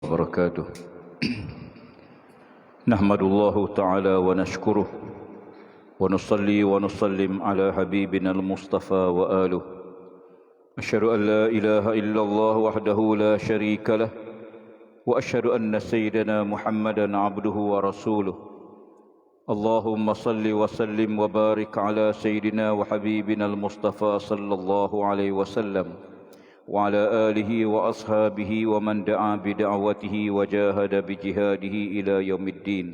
وبركاته. نحمد الله تعالى ونشكره ونصلي ونسلم على حبيبنا المصطفى وآله. أشهد أن لا إله إلا الله وحده لا شريك له وأشهد أن سيدنا محمدا عبده ورسوله. اللهم صل وسلم وبارك على سيدنا وحبيبنا المصطفى صلى الله عليه وسلم وعلى آله وأصحابه ومن دعا بدعوته وجاهد بجهاده إلى يوم الدين.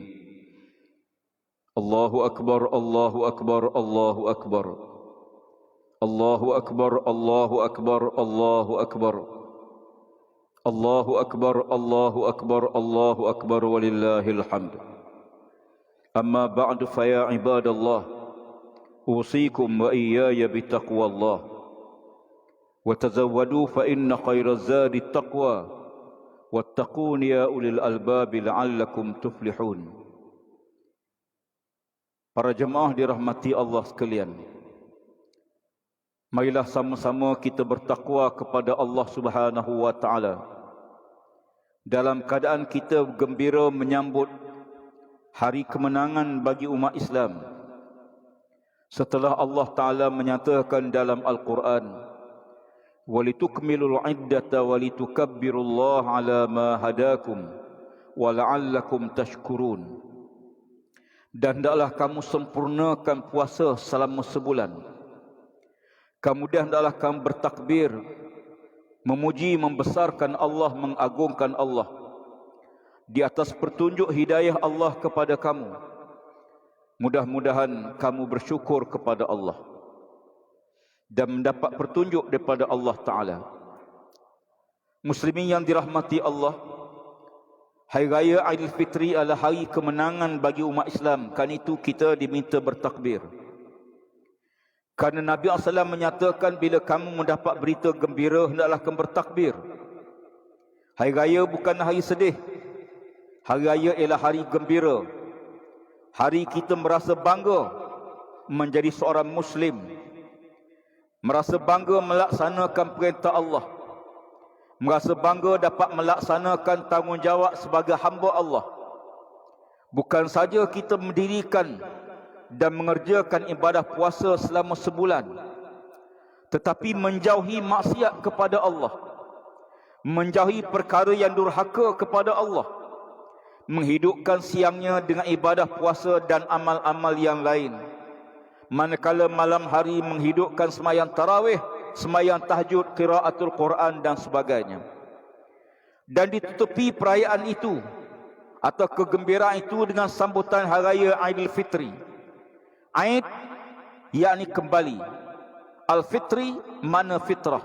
الله أكبر الله أكبر الله أكبر الله أكبر الله أكبر الله أكبر الله أكبر الله أكبر الله أكبر ولله الحمد. أما بعد فيا عباد الله، أوصيكم وإياي بتقوى الله، وتزودوا فإن خير الزاد التقوى واتقون يا أولي الألباب لعلكم تفلحون. Para jemaah dirahmati Allah sekalian, marilah sama-sama kita bertakwa kepada Allah Subhanahu wa taala dalam keadaan kita gembira menyambut hari kemenangan bagi umat Islam setelah Allah Taala menyatakan dalam Al-Quran, walitukmilul iddata walitukabbirullaha ala ma hadakum wala'allakum tashkurun. Dan hendaklah kamu sempurnakan puasa selama sebulan. Kemudian hendaklah kamu bertakbir, memuji, membesarkan Allah, mengagungkan Allah di atas petunjuk hidayah Allah kepada kamu. Mudah-mudahan kamu bersyukur kepada Allah dan mendapat petunjuk daripada Allah Ta'ala. Muslimin yang dirahmati Allah, Hari Raya Aidilfitri adalah hari kemenangan bagi umat Islam. Kan itu kita diminta bertakbir. Kerana Nabi SAW menyatakan bila kamu mendapat berita gembira, hendaklah kamu bertakbir. Hari Raya bukan hari sedih. Hari Raya ialah hari gembira. Hari kita merasa bangga menjadi seorang Muslim, merasa bangga melaksanakan perintah Allah, merasa bangga dapat melaksanakan tanggungjawab sebagai hamba Allah. Bukan saja kita mendirikan dan mengerjakan ibadah puasa selama sebulan, tetapi menjauhi maksiat kepada Allah, menjauhi perkara yang durhaka kepada Allah, menghidupkan siangnya dengan ibadah puasa dan amal-amal yang lain. Manakala malam hari menghidupkan sembahyang tarawih, sembahyang tahajud, qiraatul Quran dan sebagainya. Dan ditutupi perayaan itu atau kegembiraan itu dengan sambutan Hari Raya Aidilfitri. Aid yakni kembali. Al-Fitri mana fitrah,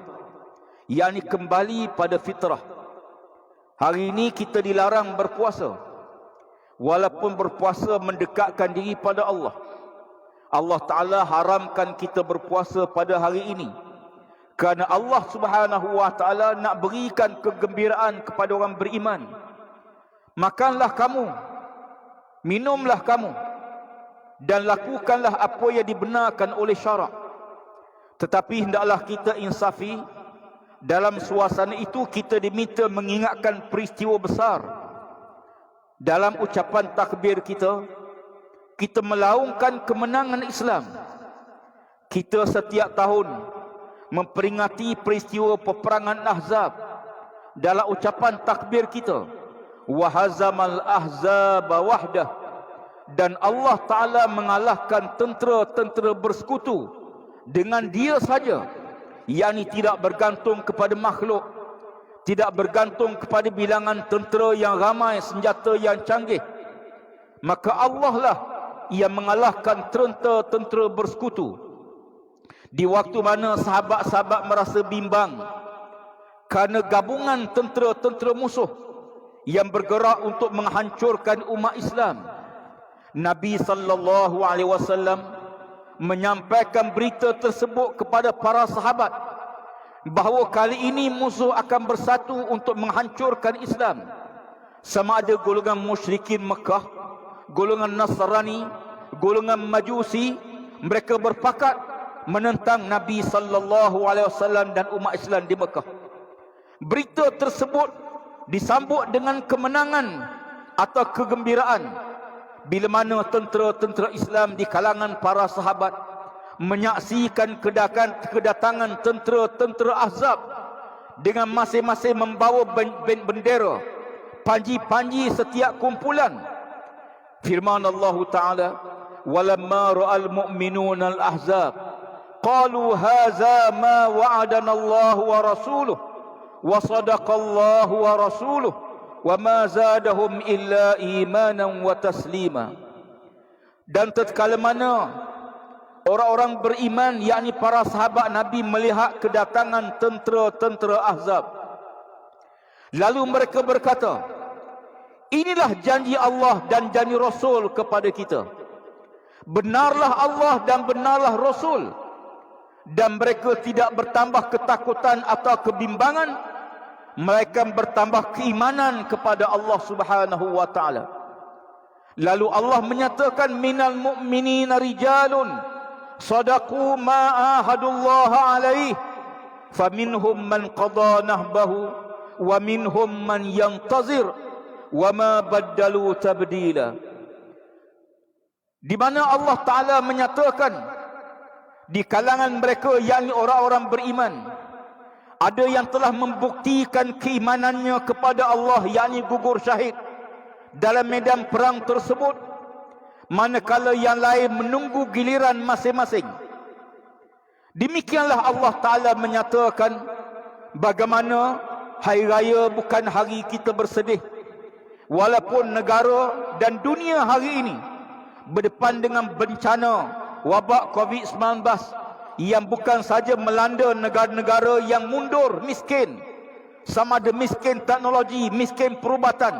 yakni kembali pada fitrah. Hari ini kita dilarang berpuasa, walaupun berpuasa mendekatkan diri pada Allah. Allah Ta'ala haramkan kita berpuasa pada hari ini kerana Allah Subhanahu wa Ta'ala nak berikan kegembiraan kepada orang beriman. Makanlah kamu, minumlah kamu, dan lakukanlah apa yang dibenarkan oleh syarak. Tetapi hendaklah kita insafi, dalam suasana itu kita diminta mengingatkan peristiwa besar. Dalam ucapan takbir kita, kita melaungkan kemenangan Islam. Kita setiap tahun memperingati peristiwa peperangan Ahzab. Dalam ucapan takbir kita, wahazamal ahzaba wahdah, dan Allah Ta'ala mengalahkan tentera-tentera bersekutu dengan dia saja, yakni tidak bergantung kepada makhluk, tidak bergantung kepada bilangan tentera yang ramai, senjata yang canggih. Maka Allah lah yang mengalahkan tentera-tentera bersekutu. Di waktu mana sahabat-sahabat merasa bimbang kerana gabungan tentera-tentera musuh yang bergerak untuk menghancurkan umat Islam, Nabi sallallahu alaihi wasallam menyampaikan berita tersebut kepada para sahabat bahawa kali ini musuh akan bersatu untuk menghancurkan Islam. Sama ada golongan musyrikin Mekah, golongan Nasrani, golongan Majusi, mereka berpakat menentang Nabi sallallahu alaihi wasallam dan umat Islam di Mekah. Berita tersebut disambut dengan kemenangan atau kegembiraan bila mana tentera-tentera Islam di kalangan para sahabat menyaksikan kedatangan tentera-tentera Ahzab dengan masing-masing membawa bendera, panji-panji setiap kumpulan. Firman Allah Ta'ala, walamma ra'al mu'minuna al-ahzab qalu hadza ma wa'adana Allah wa rasuluhu wa sadaqallahu wa rasuluhu wa ma zadahum illa imanan wa taslima. Dan tatkala mana orang-orang beriman, yakni para sahabat Nabi, melihat kedatangan tentera-tentera Ahzab, lalu mereka berkata, inilah janji Allah dan janji Rasul kepada kita. Benarlah Allah dan benarlah Rasul. Dan mereka tidak bertambah ketakutan atau kebimbangan, mereka bertambah keimanan kepada Allah Subhanahu wa taala. Lalu Allah menyatakan, minal mu'minina rijalun sadaqu ma ahadullah alaih faminhum man qada nahbahu wa minhum man yantazir wa ma baddalu tabdila. Di mana Allah Ta'ala menyatakan di kalangan mereka, yakni orang-orang beriman, ada yang telah membuktikan keimanannya kepada Allah, yakni gugur syahid dalam medan perang tersebut, manakala yang lain menunggu giliran masing-masing. Demikianlah Allah Ta'ala menyatakan bagaimana hari raya bukan hari kita bersedih, walaupun negara dan dunia hari ini berdepan dengan bencana wabak COVID-19 yang bukan saja melanda negara-negara yang mundur, miskin, sama ada miskin teknologi, miskin perubatan,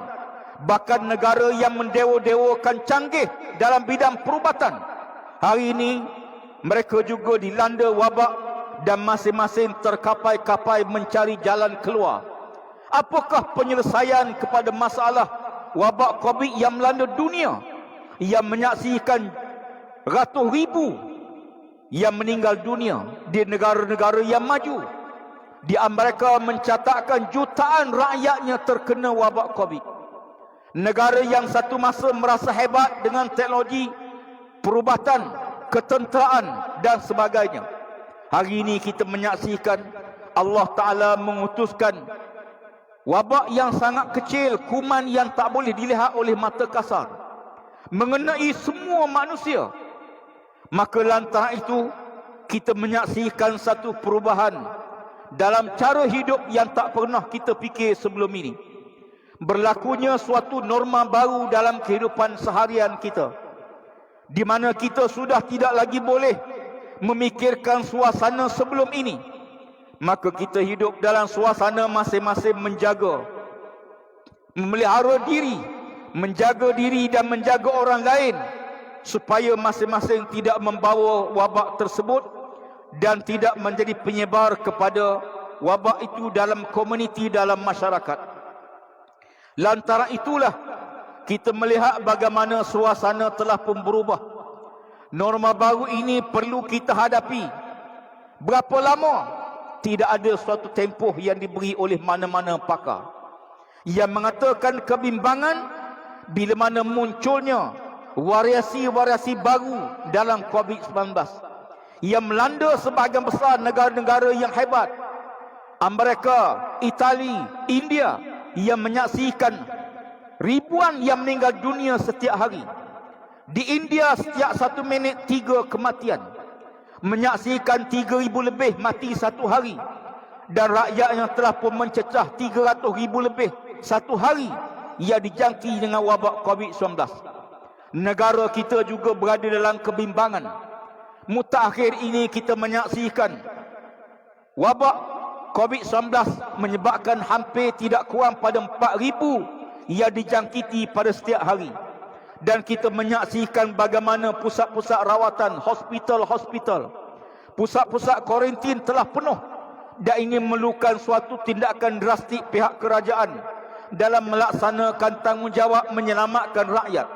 bahkan negara yang mendewa-dewakan canggih dalam bidang perubatan, hari ini mereka juga dilanda wabak dan masing-masing terkapai-kapai mencari jalan keluar. Apakah penyelesaian kepada masalah wabak COVID yang melanda dunia, yang menyaksikan ratus ribu yang meninggal dunia di negara-negara yang maju? Di Amerika mencatatkan jutaan rakyatnya terkena wabak COVID. Negara yang satu masa merasa hebat dengan teknologi perubatan, ketenteraan dan sebagainya, hari ini kita menyaksikan Allah Ta'ala mengutuskan wabak yang sangat kecil, kuman yang tak boleh dilihat oleh mata kasar, mengenai semua manusia. Maka lantaran itu kita menyaksikan satu perubahan dalam cara hidup yang tak pernah kita fikir sebelum ini. Berlakunya suatu norma baru dalam kehidupan seharian kita, di mana kita sudah tidak lagi boleh memikirkan suasana sebelum ini. Maka kita hidup dalam suasana masing-masing menjaga, memelihara diri, menjaga diri dan menjaga orang lain, supaya masing-masing tidak membawa wabak tersebut dan tidak menjadi penyebar kepada wabak itu dalam komuniti, dalam masyarakat. Lantaran itulah kita melihat bagaimana suasana telah pun berubah. Norma baru ini perlu kita hadapi. Berapa lama? Tidak ada suatu tempoh yang diberi oleh mana-mana pakar yang mengatakan kebimbangan bila mana munculnya variasi-variasi baru dalam COVID-19 yang melanda sebahagian besar negara-negara yang hebat, Amerika, Itali, India, yang menyaksikan ribuan yang meninggal dunia setiap hari. Di India setiap 1 minit 3 kematian, menyaksikan 3,000 lebih mati satu hari, dan rakyatnya telah pun mencecah 300,000 lebih satu hari yang dijangkiti dengan wabak COVID-19. Negara kita juga berada dalam kebimbangan. Mutakhir ini kita menyaksikan wabak COVID-19 menyebabkan hampir tidak kurang pada 4,000 yang dijangkiti pada setiap hari. Dan kita menyaksikan bagaimana pusat-pusat rawatan, hospital-hospital, pusat-pusat kuarantin telah penuh, dan ini memerlukan suatu tindakan drastik pihak kerajaan dalam melaksanakan tanggungjawab menyelamatkan rakyat.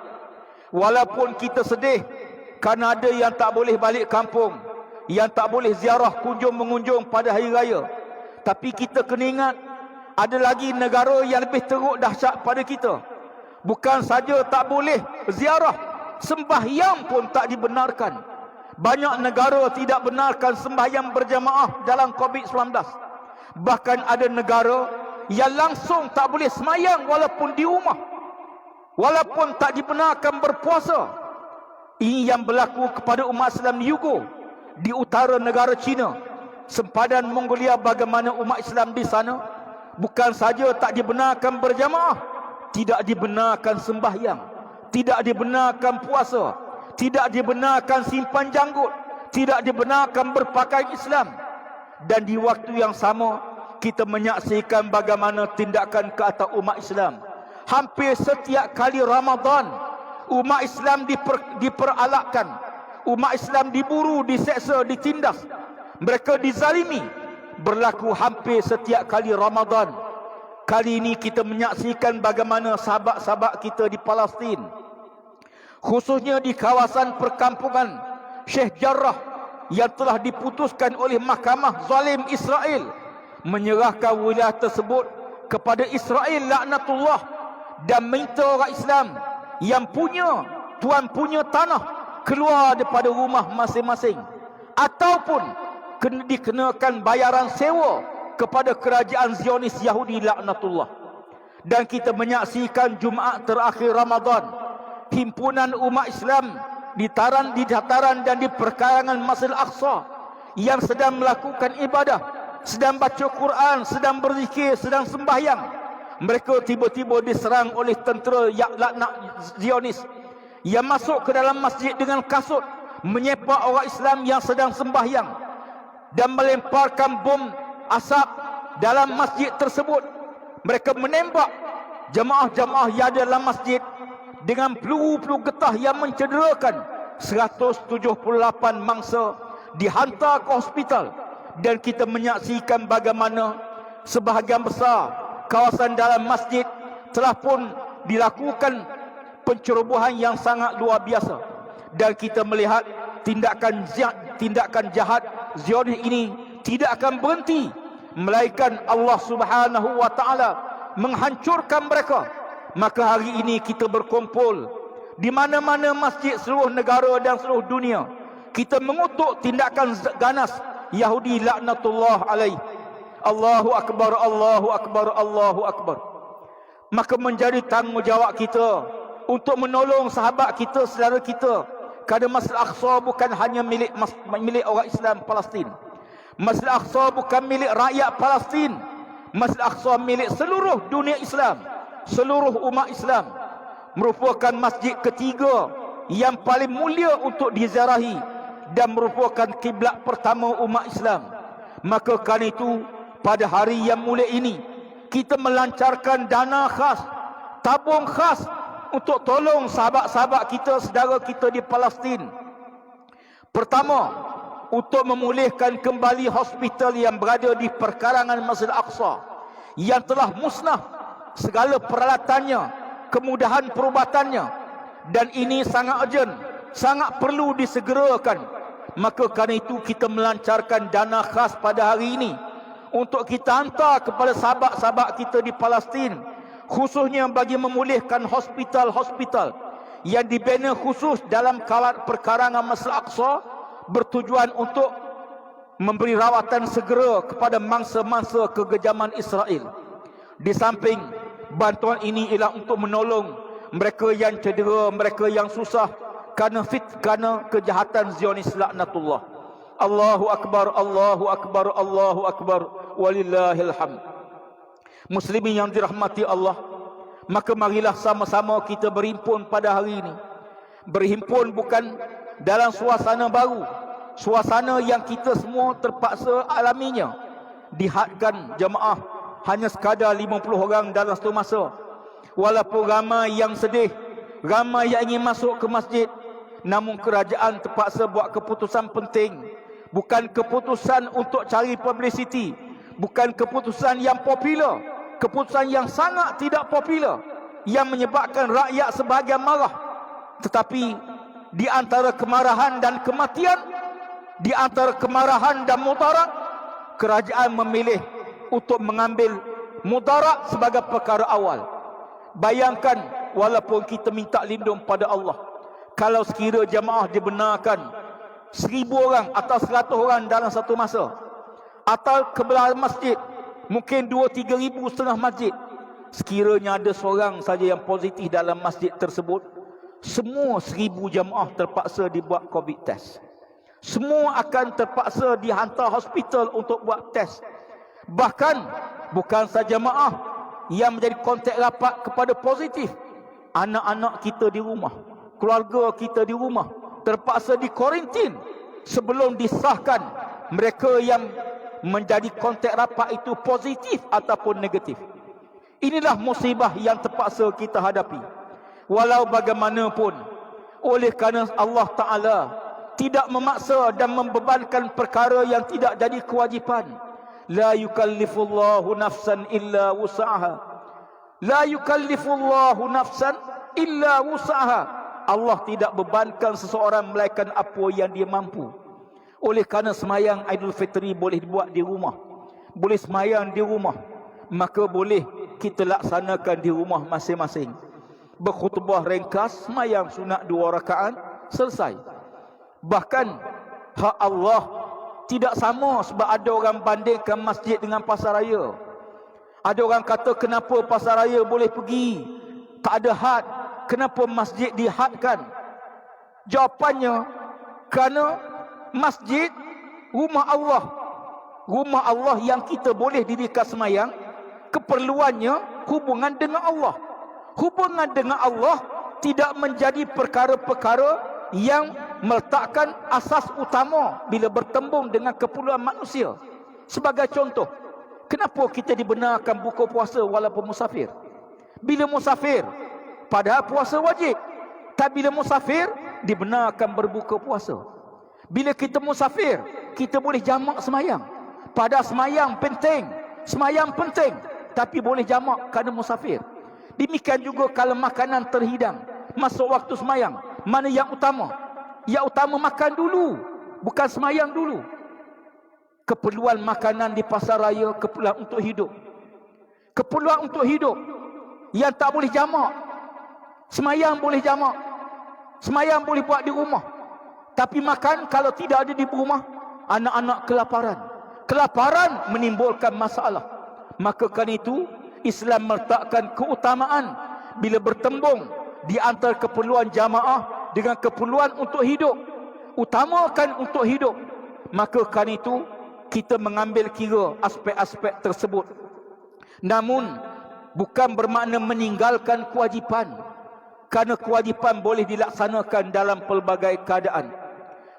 Walaupun kita sedih kerana ada yang tak boleh balik kampung, yang tak boleh ziarah kunjung mengunjung pada hari raya, tapi kita kena ingat ada lagi negara yang lebih teruk dahsyat pada kita. Bukan saja tak boleh ziarah, sembahyang pun tak dibenarkan. Banyak negara tidak benarkan sembahyang berjamaah dalam COVID-19. Bahkan ada negara yang langsung tak boleh sembahyang walaupun di rumah, walaupun tak dibenarkan berpuasa. Ini yang berlaku kepada umat Islam di Yugo, di utara negara China, sempadan Mongolia. Bagaimana umat Islam di sana bukan saja tak dibenarkan berjamaah, tidak dibenarkan sembahyang, tidak dibenarkan puasa, tidak dibenarkan simpan janggut, tidak dibenarkan berpakaian Islam. Dan di waktu yang sama kita menyaksikan bagaimana tindakan ke atas umat Islam. Hampir setiap kali Ramadan, umat Islam diperalakkan, umat Islam diburu, diseksa, ditindas, mereka dizalimi. Berlaku hampir setiap kali Ramadan. Kali ini kita menyaksikan bagaimana sahabat-sahabat kita di Palestin, khususnya di kawasan perkampungan Sheikh Jarrah, yang telah diputuskan oleh mahkamah zalim Israel, menyerahkan wilayah tersebut kepada Israel laknatullah, dan minta orang Islam yang tuan punya tanah keluar daripada rumah masing-masing, ataupun dikenakan bayaran sewa kepada kerajaan Zionis Yahudi laknatullah. Dan kita menyaksikan Jumaat terakhir Ramadan, himpunan umat Islam di dataran dan di perkarangan Masjid Al-Aqsa yang sedang melakukan ibadah, sedang baca Quran, sedang berzikir, sedang sembahyang, mereka tiba-tiba diserang oleh tentera laknat Zionis yang masuk ke dalam masjid dengan kasut, menyepak orang Islam yang sedang sembahyang dan melemparkan bom asap dalam masjid tersebut. Mereka menembak jamaah-jamaah yang ada dalam masjid dengan peluru-peluru getah yang mencederakan. 178 mangsa dihantar ke hospital. Dan kita menyaksikan bagaimana sebahagian besar kawasan dalam masjid telah pun dilakukan pencerobohan yang sangat luar biasa. Dan kita melihat tindakan jahat Zionis ini tidak akan berhenti, melainkan Allah Subhanahu wa taala menghancurkan mereka. Maka hari ini kita berkumpul di mana-mana masjid seluruh negara dan seluruh dunia, kita mengutuk tindakan ganas Yahudi laknatullah alaih. Allahu akbar, Allahu akbar, Allahu akbar. Maka menjadi tanggungjawab kita untuk menolong sahabat kita, saudara kita. Kerana Masjid Al-Aqsa bukan hanya milik orang Islam Palestin. Masjid Al-Aqsa bukan milik rakyat Palestin. Masjid Al-Aqsa milik seluruh dunia Islam, seluruh umat Islam. Merupakan masjid ketiga yang paling mulia untuk diziarahi dan merupakan kiblat pertama umat Islam. Maka kerana itu, pada hari yang mulia ini, kita melancarkan dana khas, tabung khas untuk tolong sahabat-sahabat kita, saudara kita di Palestin. Pertama, untuk memulihkan kembali hospital yang berada di perkarangan Masjid Al-Aqsa yang telah musnah segala peralatannya, kemudahan perubatannya, dan ini sangat urgent, sangat perlu disegerakan. Maka kerana itu kita melancarkan dana khas pada hari ini untuk kita hantar kepada sahabat-sahabat kita di Palestin, khususnya bagi memulihkan hospital-hospital yang dibina khusus dalam perkarangan Masjid Al-Aqsa, bertujuan untuk memberi rawatan segera kepada mangsa-mangsa kekejaman Israel. Di samping bantuan ini ialah untuk menolong mereka yang cedera, mereka yang susah kerana kejahatan Zionis laknatullah. Allahu akbar, Allahu akbar, Allahu akbar, walillahil hamd. Muslimin yang dirahmati Allah, maka marilah sama-sama kita berhimpun pada hari ini. Berhimpun bukan dalam suasana baru, suasana yang kita semua terpaksa alaminya. Dihadkan jemaah hanya sekadar 50 orang dalam satu masa. Walaupun ramai yang sedih, ramai yang ingin masuk ke masjid, namun kerajaan terpaksa buat keputusan penting. Bukan keputusan untuk cari publicity, bukan keputusan yang popular, keputusan yang sangat tidak popular, yang menyebabkan rakyat sebahagian marah. Tetapi di antara kemarahan dan kematian, di antara kemarahan dan mudarat, kerajaan memilih untuk mengambil mudarat sebagai perkara awal. Bayangkan, walaupun kita minta lindung pada Allah, kalau sekira jamaah dibenarkan 1000 orang atau 100 orang dalam satu masa, atau ke belah masjid mungkin 2-3 ribu setengah masjid, sekiranya ada seorang saja yang positif dalam masjid tersebut, semua 1000 jamaah terpaksa dibuat COVID test. Semua akan terpaksa dihantar hospital untuk buat test. Bahkan bukan saja jamaah yang menjadi kontak rapat kepada positif, anak-anak kita di rumah, keluarga kita di rumah terpaksa dikuarantin sebelum disahkan mereka yang menjadi kontak rapat itu positif ataupun negatif. Inilah musibah yang terpaksa kita hadapi. Walau bagaimanapun, oleh kerana Allah Ta'ala tidak memaksa dan membebankan perkara yang tidak jadi kewajipan. La yukallifullahu nafsan illa wus'aha. La yukallifullahu nafsan illa wus'aha. Allah tidak bebankan seseorang melainkan apa yang dia mampu. Oleh kerana semayang Aidul Fitri boleh dibuat di rumah, boleh semayang di rumah, maka boleh kita laksanakan di rumah masing-masing. Berkhutbah ringkas, semayang sunat 2 rakaat, selesai. Bahkan hak Allah tidak sama, sebab ada orang bandingkan masjid dengan pasar raya. Ada orang kata, kenapa pasar raya boleh pergi, tak ada had, kenapa masjid dihadkan? Jawapannya, kerana masjid rumah Allah. Rumah Allah yang kita boleh dirikan semayang, keperluannya hubungan dengan Allah. Hubungan dengan Allah tidak menjadi perkara-perkara yang meletakkan asas utama bila bertembung dengan keperluan manusia. Sebagai contoh, kenapa kita dibenarkan buka puasa walaupun musafir? Bila musafir, padahal puasa wajib, tapi bila musafir dibenarkan berbuka puasa. Bila kita musafir, kita boleh jamak semayang, padahal semayang penting, tapi boleh jamak kerana musafir. Demikian juga kalau makanan terhidang masuk waktu semayang, mana yang utama? Yang utama makan dulu, bukan semayang dulu. Keperluan makanan di pasar raya, keperluan untuk hidup. Keperluan untuk hidup yang tak boleh jamak. Semayang boleh jamak, semayang boleh buat di rumah, tapi makan kalau tidak ada di rumah, anak-anak kelaparan. Kelaparan menimbulkan masalah. Maka kerana itu Islam meletakkan keutamaan bila bertembung di antara keperluan jamaah dengan keperluan untuk hidup. Utamakan untuk hidup. Maka kerana itu kita mengambil kira aspek-aspek tersebut. Namun bukan bermakna meninggalkan kewajipan, kerana kewajipan boleh dilaksanakan dalam pelbagai keadaan.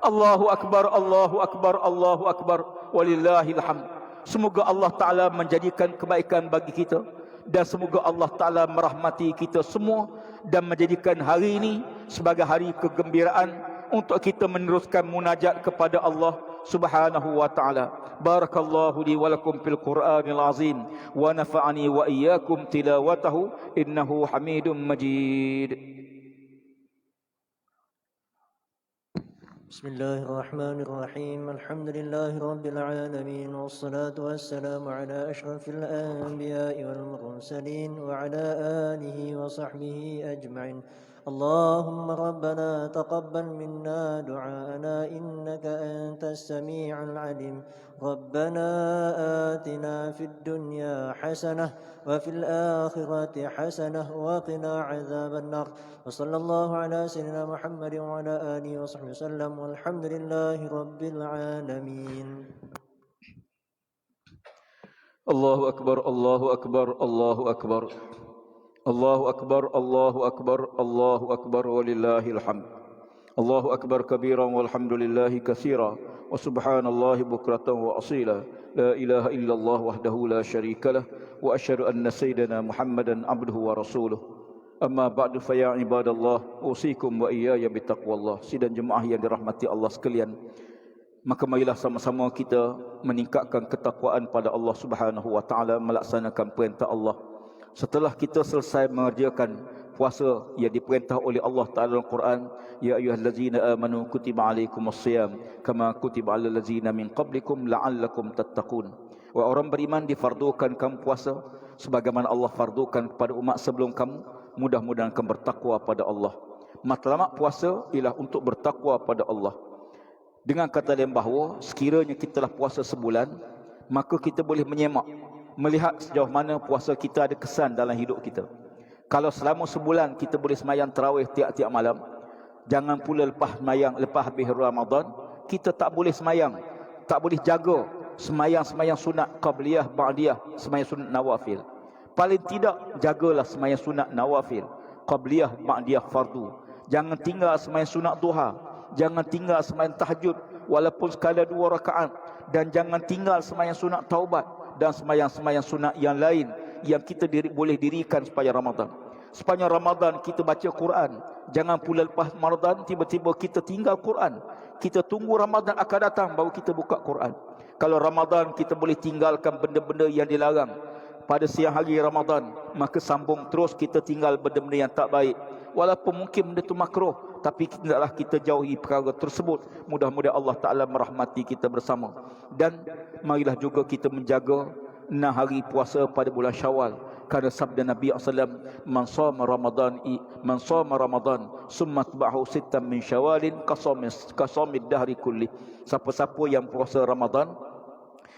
Allahu Akbar, Allahu Akbar, Allahu Akbar, walillahil hamd. Semoga Allah Ta'ala menjadikan kebaikan bagi kita, dan semoga Allah Ta'ala merahmati kita semua dan menjadikan hari ini sebagai hari kegembiraan untuk kita meneruskan munajat kepada Allah Subhanahu wa Ta'ala. Barakallahu li wa lakum fil Qur'anil azim wa nafa'ani wa iyyakum tilawatahu innahu Hamidum Majid. بسم الله الرحمن الرحيم الحمد لله رب العالمين والصلاة والسلام على أشرف الأنبياء والمرسلين وعلى آله وصحبه أجمعين. اللهم ربنا تقبل منا دعاءنا إنك أنت السميع العليم. ربنا آتنا في الدنيا حسنة وفي الآخرة حسنة وقنا عذاب النار. وصلى الله على سيدنا محمد وعلى آله وصحبه وسلم والحمد لله رب العالمين. الله أكبر، الله أكبر، الله أكبر، الله أكبر، الله أكبر، الله أكبر ولله الحمد. الله أكبر كبيرا والحمد لله كثيرا وسبحان الله بكرة وأصيلا. لا إله إلا الله وحده لا شريك له وأشهد أن سيدنا محمدا عبده ورسوله. Amma ba'du fa ya ibadallah, usikum wa iyaya bitaqwallah. Sidang jemaah yang dirahmati Allah sekalian, maka marilah sama-sama kita meningkatkan ketakwaan pada Allah Subhanahu wa taala, melaksanakan perintah Allah. Setelah kita selesai mengerjakan puasa yang diperintah oleh Allah Taala dalam Quran, ya ayyuhallazina amanu kutiba alaikumus-shiyam kama kutiba alal ladzina min qablikum la'allakum tattaqun. Wahai orang beriman, difardukan kamu puasa sebagaimana Allah fardukan kepada umat sebelum kamu. Mudah-mudahan kamu bertakwa pada Allah. Matlamat puasa ialah untuk bertakwa pada Allah. Dengan kata lain bahawa sekiranya kita telah puasa sebulan, maka kita boleh menyemak, melihat sejauh mana puasa kita ada kesan dalam hidup kita. Kalau selama sebulan kita boleh semayang tarawih tiap-tiap malam, jangan pula lepas habis Ramadan, kita tak boleh semayang, tak boleh jaga semayang sunat qabliyah, ba'diyah, semayang sunat nawafil. Paling tidak jagalah semayang sunat nawafil, qabliyah, ba'diyah, fardu. Jangan tinggal semayang sunat duha, jangan tinggal semayang tahajud walaupun sekadar 2 rakaat, dan jangan tinggal semayang sunat taubat dan semayang-semayang sunat yang lain yang kita boleh dirikan supaya Ramadan. Sepanjang Ramadan kita baca Quran. Jangan pula lepas Ramadan tiba-tiba kita tinggal Quran. Kita tunggu Ramadan akan datang baru kita buka Quran. Kalau Ramadan kita boleh tinggalkan benda-benda yang dilarang pada siang hari Ramadan, maka sambung terus kita tinggal benda-benda yang tak baik. Walaupun mungkin benda itu makruh, tapi hendaklah kita jauhi perkara tersebut. Mudah-mudahan Allah Ta'ala merahmati kita bersama. Dan marilah juga kita menjaga 6 hari puasa pada bulan Syawal. Kerana sabda Nabi SAW, Man sama Ramadan summa atba'ahu sittan min syawalin qasamid dahri kulli. Siapa-siapa yang puasa Ramadan,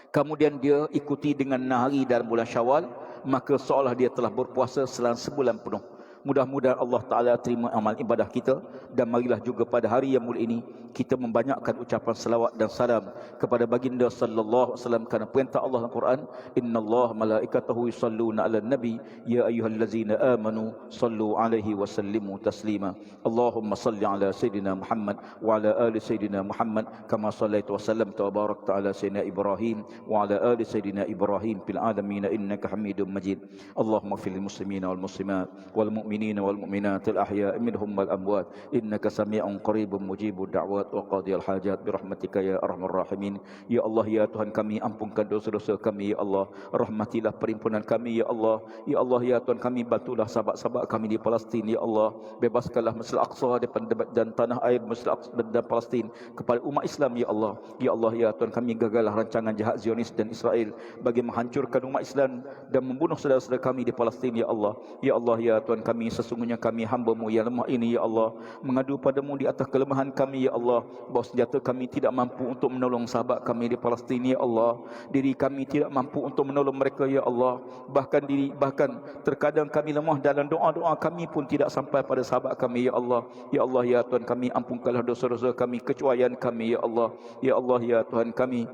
kemudian dia ikuti dengan 6 hari dalam bulan Syawal, maka seolah dia telah berpuasa selama sebulan penuh. Mudah-mudahan Allah Ta'ala terima amal ibadah kita. Dan marilah juga pada hari yang mulia ini kita membanyakkan ucapan salawat dan salam kepada baginda sallallahu alaihi wasallam, kerana perintah Allah dalam Quran, innallaha malaikatahu yusalluna 'alan nabi ya ayyuhallazina amanu sallu 'alaihi wa sallimu taslima. Allahumma salli 'ala sayidina Muhammad wa 'ala ali sayidina Muhammad kama sallaita wa sallamta wa barakta 'ala sayyidina Ibrahim wa 'ala ali sayyidina Ibrahim fil alamin innaka Hamidum Majid. Allahumma fil muslimina wal muslimat wal mu'minina wal mu'minat al ahya'i minhum wal amwat innaka sami'un qaribun mujibud da'wat wa qadiyal hajat birahmatika ya arhamar rahimin. Ya Allah, ya Tuhan kami, ampunkan dosa-dosa kami ya Allah. Rahmatilah perhimpunan kami ya Allah. Ya Allah, ya Tuhan kami, bantulah sahabat-sahabat kami di Palestin ya Allah. Bebaskanlah Masjid Al-Aqsa dan tanah air Masjid Al-Aqsa dan Palestin kepada umat Islam ya Allah. Ya Allah, ya Tuhan kami, gagallah rancangan jahat Zionis dan Israel bagi menghancurkan umat Islam dan membunuh saudara-saudara kami di Palestin ya Allah. Ya Allah, ya Tuhan kami, sesungguhnya kami hamba-Mu yang lemah ini ya Allah, mengadu padamu di atas kelemahan kami ya Allah, bahawa senjata kami tidak mampu untuk menolong sahabat kami di Palestin ya Allah. Diri kami tidak mampu untuk menolong mereka ya Allah. Bahkan terkadang kami lemah dalam doa-doa kami pun tidak sampai pada sahabat kami ya Allah. Ya Allah, ya Tuhan kami, ampunkanlah dosa-dosa kami, kecuaian kami ya Allah. Ya Allah, ya Tuhan kami,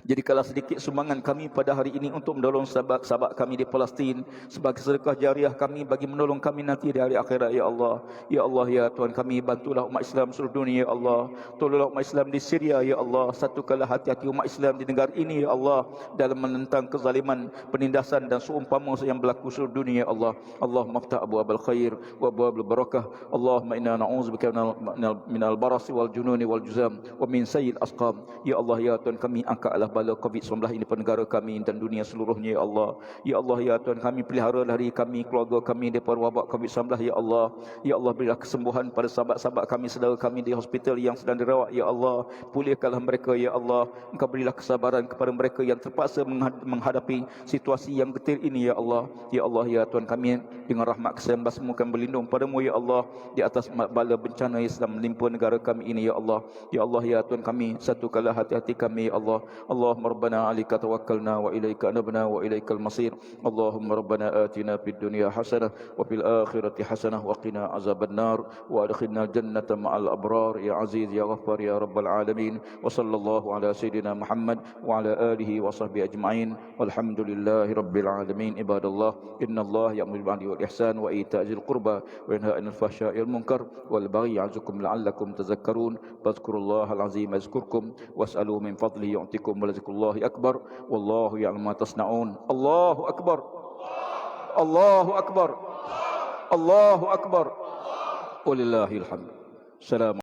jadikanlah sedikit sumbangan kami pada hari ini untuk menolong sahabat-sahabat kami di Palestin sebagai sedekah jariah kami bagi menolong kami nanti di hari akhirat ya Allah. Ya Allah, ya Tuhan kami, bantulah umat Islam seluruh dunia ya Allah. Tolonglah umat Islam di Syria ya Allah. Satukanlah hati-hati umat Islam di negara ini ya Allah dalam menentang kezaliman, penindasan dan seumpama yang berlaku seluruh dunia ya Allah. Allahumma ftah abwaabal khair wa abwaabal barakah. Allahumma inna na'udzubika minal barasi wal jununi wal juzam wa min sayyil asqam. Ya Allah, ya Tuhan kami, angkatlah bala COVID-19 ini pada negara kami dan dunia seluruhnya ya Allah. Ya Allah, ya Tuhan kami, pelihara dari kami, keluarga kami daripada wabak COVID-19 ya Allah. Ya Allah, berilah kesembuhan pada sahabat-sahabat kami, saudara kami di hospital yang sedang dirawat ya Allah. Pulihkanlah mereka ya Allah. Engkau berilah kesabaran kepada mereka yang terpaksa menghadapi situasi yang getir ini ya Allah. Ya Allah, ya Tuhan kami, dengan rahmat kesayangan semua kami berlindung padamu ya Allah di atas bala bencana yang sedang menimpa negara kami ini ya Allah. Ya Allah, ya Tuhan kami, satukanlah hati-hati kami ya Allah. Allahumma rabbana alika tawakkalna wa ilaika anabna wa ilaikal masir. Allahumma rabbana atina fid dunya hasanah wa fil akhirati hasanah wa qina azaban nar wa adkhilna jannata ma'al abrar ya aziz ya ghaffar ya rabbal alamin. Wa sallallahu ala sayidina Muhammad wa ala alihi wa sahbihi ajma'in. Walhamdulillahi rabbil alamin. Ibadallah, innallaha ya'muru bil 'adli wal ihsan wa ita'zil qurba wa yanha 'anil fahsya'i wal munkar wal baghi ya'zukum la'allakum tadhakkarun. Fadhkurullaha al-'azim yazkurkum was'aluhu min fadlihi yu'tikum. Walaziqullahi akbar. Wallahu ya'lamu ma tasna'un. Allahu akbar. Allahu akbar. Allahu akbar. Walillahil hamd. Salam.